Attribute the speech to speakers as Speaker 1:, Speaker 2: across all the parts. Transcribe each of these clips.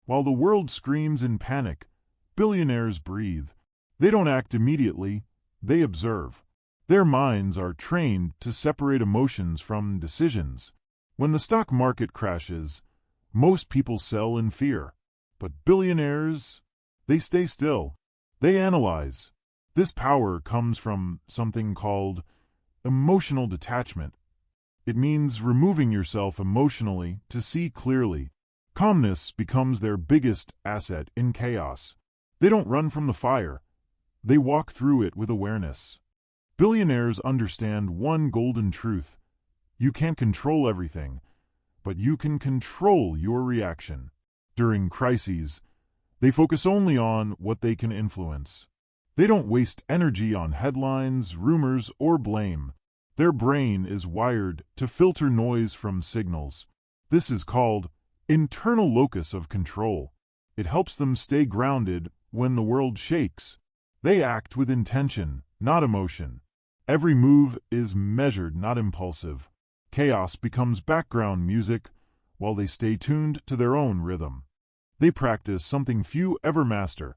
Speaker 1: While the world screams in panic, billionaires breathe. They don't act immediately, they observe. Their minds are trained to separate emotions from decisions. When the stock market crashes, most people sell in fear. But billionaires, they stay still. They analyze. This power comes from something called emotional detachment. It means removing yourself emotionally to see clearly. Calmness becomes their biggest asset in chaos. They don't run from the fire. They walk through it with awareness. Billionaires understand one golden truth. You can't control everything, but you can control your reaction. During crises, they focus only on what they can influence. They don't waste energy on headlines, rumors, or blame. Their brain is wired to filter noise from signals. This is called internal locus of control. It helps them stay grounded when the world shakes. They act with intention, not emotion. Every move is measured, not impulsive. Chaos becomes background music while they stay tuned to their own rhythm. They practice something few ever master: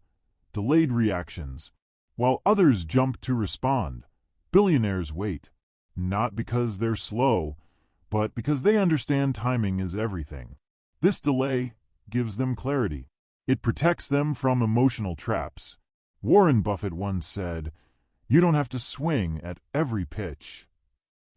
Speaker 1: delayed reactions. While others jump to respond, billionaires wait. Not because they're slow, but because they understand timing is everything. This delay gives them clarity. It protects them from emotional traps. Warren Buffett once said, "You don't have to swing at every pitch."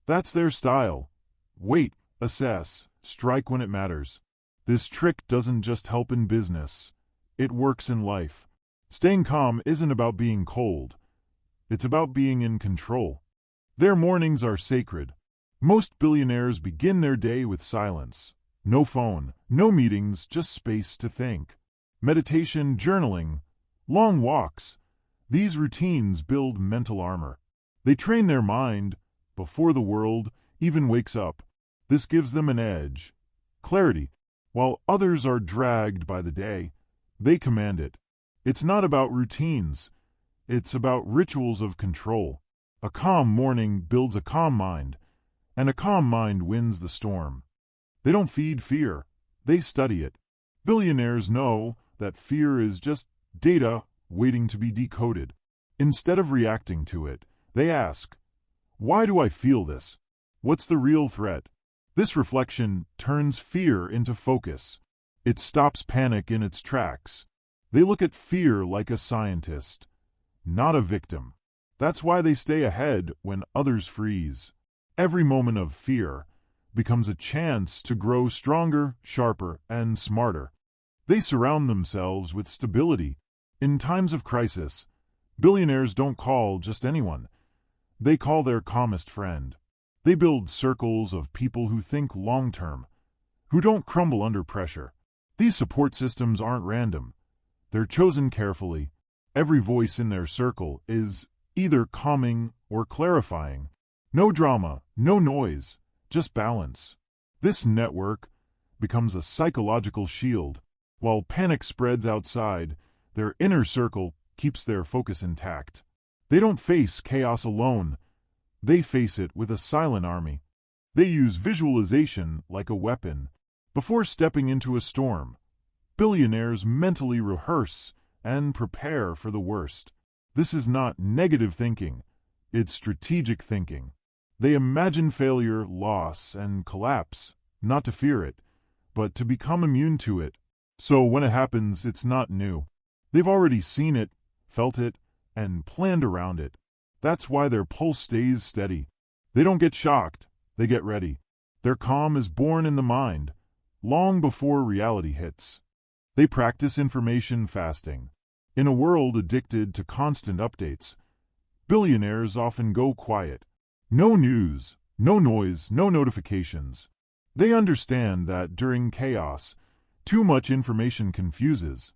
Speaker 1: That's their style. Wait, assess, strike when it matters. This trick doesn't just help in business. It works in life. Staying calm isn't about being cold. It's about being in control. Their mornings are sacred. Most billionaires begin their day with silence. No phone, no meetings, just space to think. Meditation, journaling, long walks. These routines build mental armor. They train their mind before the world even wakes up. This gives them an edge. Clarity. While others are dragged by the day, they command it. It's not about routines. It's about rituals of control. A calm morning builds a calm mind, and a calm mind wins the storm. They don't feed fear. They study it. Billionaires know that fear is just data waiting to be decoded. Instead of reacting to it, they ask, "Why do I feel this? What's the real threat?" This reflection turns fear into focus. It stops panic in its tracks. They look at fear like a scientist, not a victim. That's why they stay ahead when others freeze. Every moment of fear becomes a chance to grow stronger, sharper, and smarter. They surround themselves with stability. In times of crisis, billionaires don't call just anyone. They call their calmest friend. They build circles of people who think long-term, who don't crumble under pressure. These support systems aren't random. They're chosen carefully. Every voice in their circle is either calming or clarifying. No drama, no noise, just balance. This network becomes a psychological shield. While panic spreads outside, their inner circle keeps their focus intact. They don't face chaos alone. They face it with a silent army. They use visualization like a weapon. Before stepping into a storm, billionaires mentally rehearse and prepare for the worst. This is not negative thinking. It's strategic thinking. They imagine failure, loss, and collapse, not to fear it, but to become immune to it. So when it happens, it's not new. They've already seen it, felt it, and planned around it. That's why their pulse stays steady. They don't get shocked, they get ready. Their calm is born in the mind, long before reality hits. They practice information fasting. In a world addicted to constant updates, billionaires often go quiet. No news, no noise, no notifications. They understand that during chaos, too much information confuses,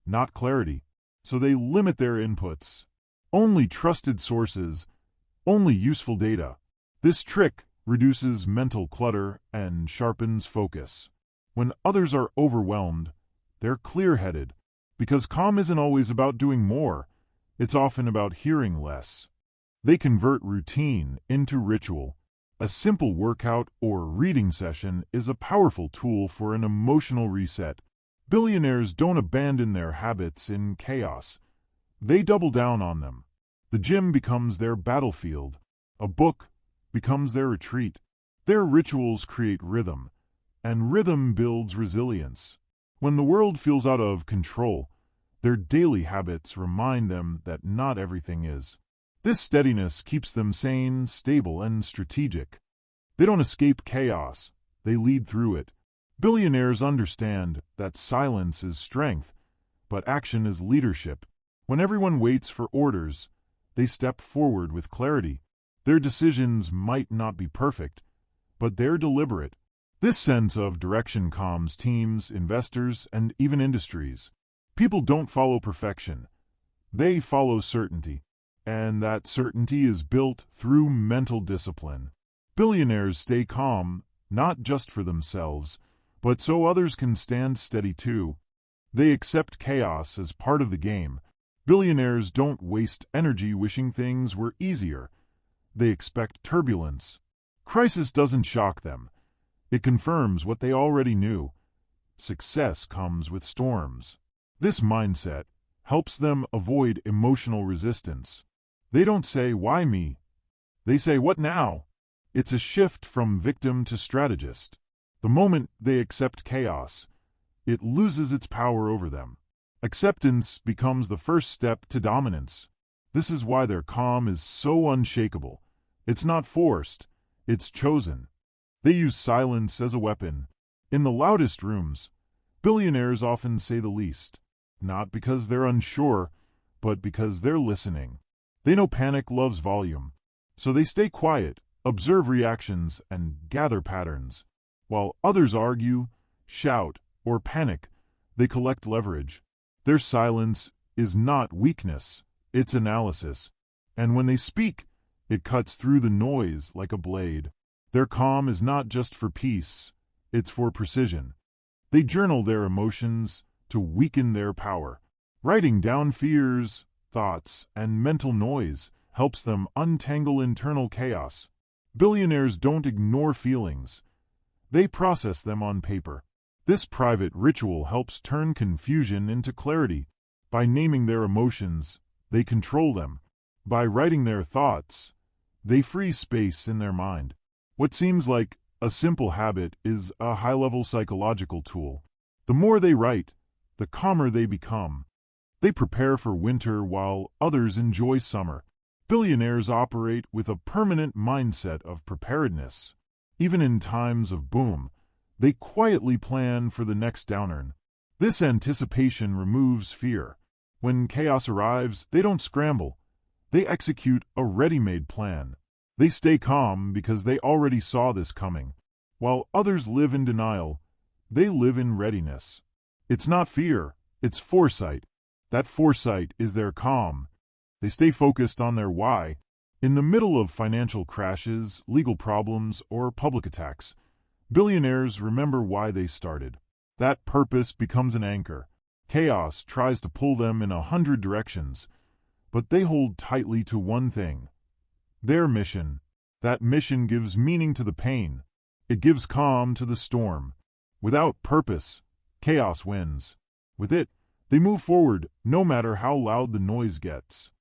Speaker 1: not clarity. So they limit their inputs. Only trusted sources, only useful data. This trick reduces mental clutter and sharpens focus. When others are overwhelmed, they're clear-headed. Because calm isn't always about doing more, it's often about hearing less. They convert routine into ritual. A simple workout or reading session is a powerful tool for an emotional reset. Billionaires don't abandon their habits in chaos. They double down on them. The gym becomes their battlefield. A book becomes their retreat. Their rituals create rhythm, and rhythm builds resilience. When the world feels out of control, their daily habits remind them that not everything is. This steadiness keeps them sane, stable, and strategic. They don't escape chaos, they lead through it. Billionaires understand that silence is strength, but action is leadership. When everyone waits for orders, they step forward with clarity. Their decisions might not be perfect, but they're deliberate. This sense of direction calms teams, investors, and even industries. People don't follow perfection. They follow certainty. And that certainty is built through mental discipline. Billionaires stay calm, not just for themselves, but so others can stand steady too. They accept chaos as part of the game. Billionaires don't waste energy wishing things were easier. They expect turbulence. Crisis doesn't shock them. It confirms what they already knew. Success comes with storms. This mindset helps them avoid emotional resistance. They don't say, "Why me?" They say, "What now?" It's a shift from victim to strategist. The moment they accept chaos, it loses its power over them. Acceptance becomes the first step to dominance. This is why their calm is so unshakable. It's not forced, it's chosen. They use silence as a weapon. In the loudest rooms, billionaires often say the least, not because they're unsure, but because they're listening. They know panic loves volume, so they stay quiet, observe reactions, and gather patterns. While others argue, shout, or panic, they collect leverage. Their silence is not weakness, it's analysis. And when they speak, it cuts through the noise like a blade. Their calm is not just for peace, it's for precision. They journal their emotions to weaken their power. Writing down fears, thoughts, and mental noise helps them untangle internal chaos. Billionaires don't ignore feelings. They process them on paper. This private ritual helps turn confusion into clarity. By naming their emotions, they control them. By writing their thoughts, they free space in their mind. What seems like a simple habit is a high-level psychological tool. The more they write, the calmer they become. They prepare for winter while others enjoy summer. Billionaires operate with a permanent mindset of preparedness. Even in times of boom, they quietly plan for the next downturn. This anticipation removes fear. When chaos arrives, they don't scramble. They execute a ready-made plan. They stay calm because they already saw this coming. While others live in denial, they live in readiness. It's not fear, it's foresight. That foresight is their calm. They stay focused on their why. In the middle of financial crashes, legal problems, or public attacks, billionaires remember why they started. That purpose becomes an anchor. Chaos tries to pull them in 100 directions, but they hold tightly to one thing: their mission. That mission gives meaning to the pain. It gives calm to the storm. Without purpose, chaos wins. With it, they move forward no matter how loud the noise gets.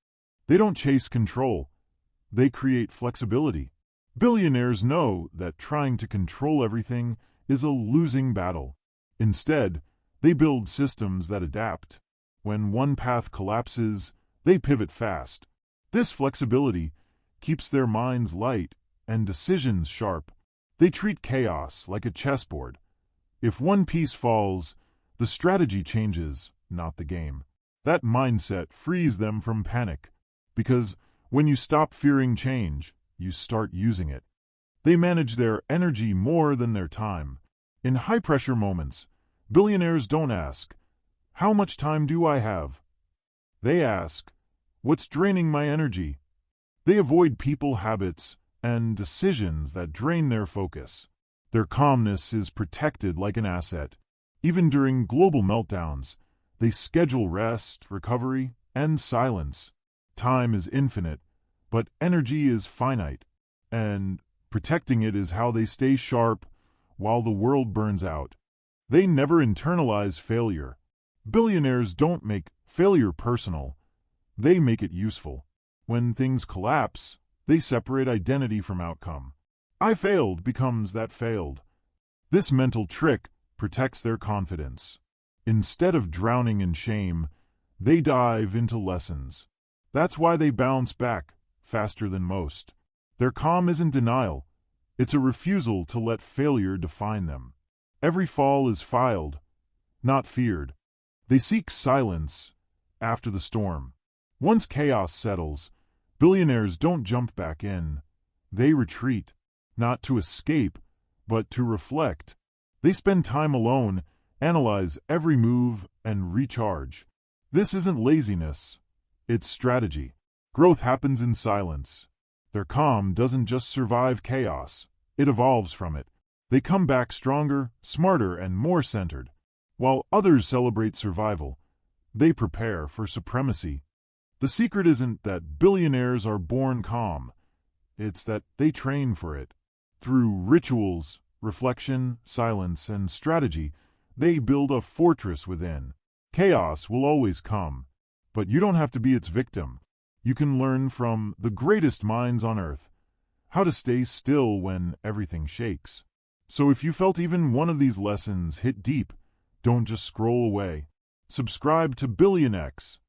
Speaker 1: They don't chase control. They create flexibility. Billionaires know that trying to control everything is a losing battle. Instead, they build systems that adapt. When one path collapses, they pivot fast. This flexibility keeps their minds light and decisions sharp. They treat chaos like a chessboard. If one piece falls, the strategy changes, not the game. That mindset frees them from panic. Because when you stop fearing change, you start using it. They manage their energy more than their time. In high-pressure moments, billionaires don't ask, "How much time do I have?" They ask, "What's draining my energy?" They avoid people, habits, and decisions that drain their focus. Their calmness is protected like an asset. Even during global meltdowns, they schedule rest, recovery, and silence. Time is infinite, but energy is finite, and protecting it is how they stay sharp while the world burns out. They never internalize failure. Billionaires don't make failure personal, they make it useful. When things collapse, they separate identity from outcome. I failed becomes that failed. This mental trick protects their confidence. Instead of drowning in shame, they dive into lessons. That's why they bounce back faster than most. Their calm isn't denial, it's a refusal to let failure define them. Every fall is filed, not feared. They seek silence after the storm. Once chaos settles, billionaires don't jump back in. They retreat, not to escape, but to reflect. They spend time alone, analyze every move, and recharge. This isn't laziness, it's strategy. Growth happens in silence. Their calm doesn't just survive chaos, it evolves from it. They come back stronger, smarter, and more centered. While others celebrate survival, they prepare for supremacy. The secret isn't that billionaires are born calm, it's that they train for it. Through rituals, reflection, silence, and strategy, they build a fortress within. Chaos will always come, but you don't have to be its victim. You can learn from the greatest minds on earth how to stay still when everything shakes. So if you felt even one of these lessons hit deep, don't just scroll away. Subscribe to BillioneX